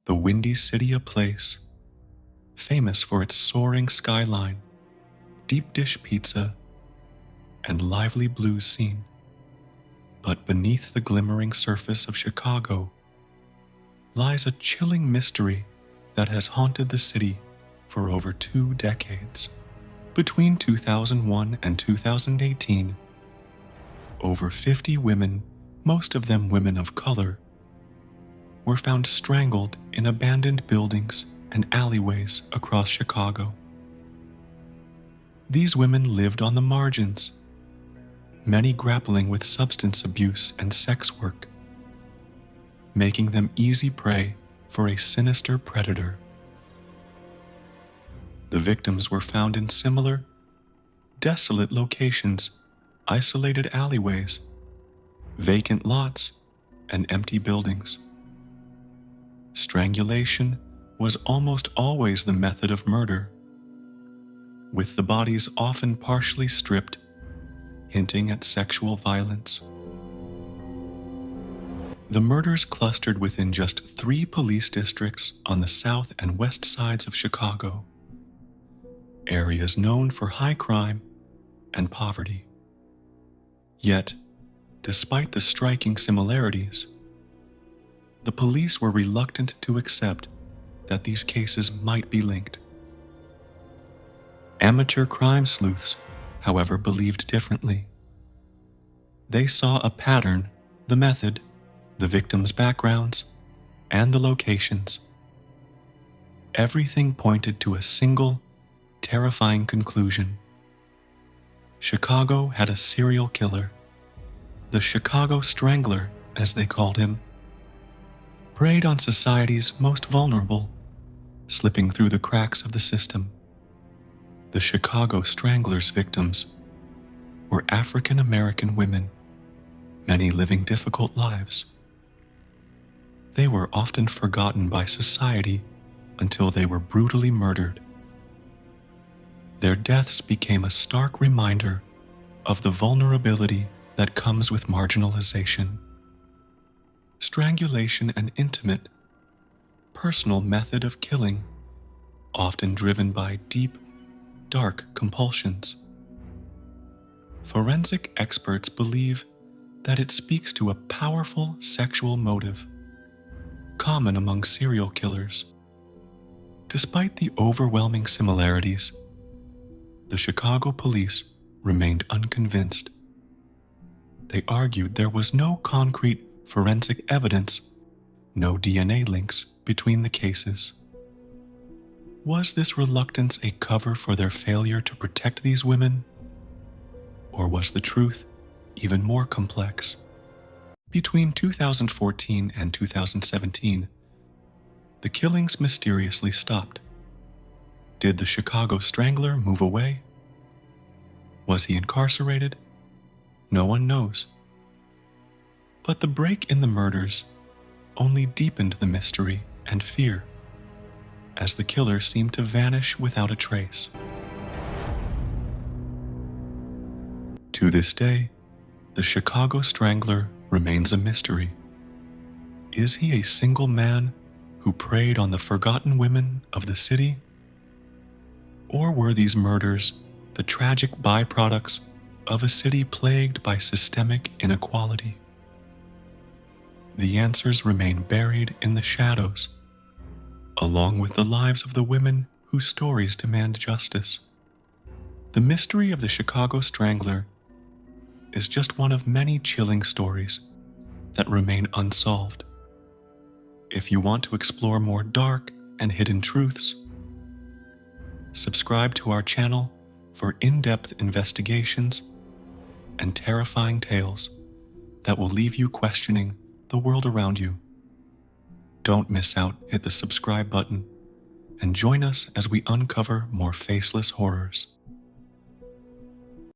the Windy City a place famous for its soaring skyline, deep dish pizza, and lively blues scene. But beneath the glimmering surface of Chicago lies a chilling mystery that has haunted the city for over 2 decades. Between 2001 and 2018, over 50 women, most of them women of color, were found strangled in abandoned buildings and alleyways across Chicago. These women lived on the margins, many grappling with substance abuse and sex work, making them easy prey for a sinister predator. The victims were found in similar, desolate locations, isolated alleyways, vacant lots, and empty buildings. Strangulation was almost always the method of murder, with the bodies often partially stripped, hinting at sexual violence. The murders clustered within just 3 police districts on the south and west sides of Chicago, areas known for high crime and poverty. Yet, despite the striking similarities, the police were reluctant to accept that these cases might be linked. Amateur crime sleuths, however, believed differently. They saw a pattern, the method, the victims' backgrounds, and the locations. Everything pointed to a single, terrifying conclusion. Chicago had a serial killer. The Chicago Strangler, as they called him, preyed on society's most vulnerable, slipping through the cracks of the system. The Chicago Strangler's victims were African American women, many living difficult lives. They were often forgotten by society until they were brutally murdered. Their deaths became a stark reminder of the vulnerability that comes with marginalization. Strangulation, an intimate, personal method of killing, often driven by deep, dark compulsions. Forensic experts believe that it speaks to a powerful sexual motive, common among serial killers. Despite the overwhelming similarities, the Chicago police remained unconvinced. They argued there was no concrete forensic evidence, no DNA links between the cases. Was this reluctance a cover for their failure to protect these women? Or was the truth even more complex? Between 2014 and 2017, the killings mysteriously stopped. Did the Chicago Strangler move away? Was he incarcerated? No one knows. But the break in the murders only deepened the mystery and fear, as the killer seemed to vanish without a trace. To this day, the Chicago Strangler remains a mystery. Is he a single man who preyed on the forgotten women of the city? Or were these murders the tragic byproducts of a city plagued by systemic inequality? The answers remain buried in the shadows, along with the lives of the women whose stories demand justice. The mystery of the Chicago Strangler is just one of many chilling stories that remain unsolved. If you want to explore more dark and hidden truths, subscribe to our channel for in-depth investigations and terrifying tales that will leave you questioning the world around you. Don't miss out, hit the subscribe button, and join us as we uncover more faceless horrors.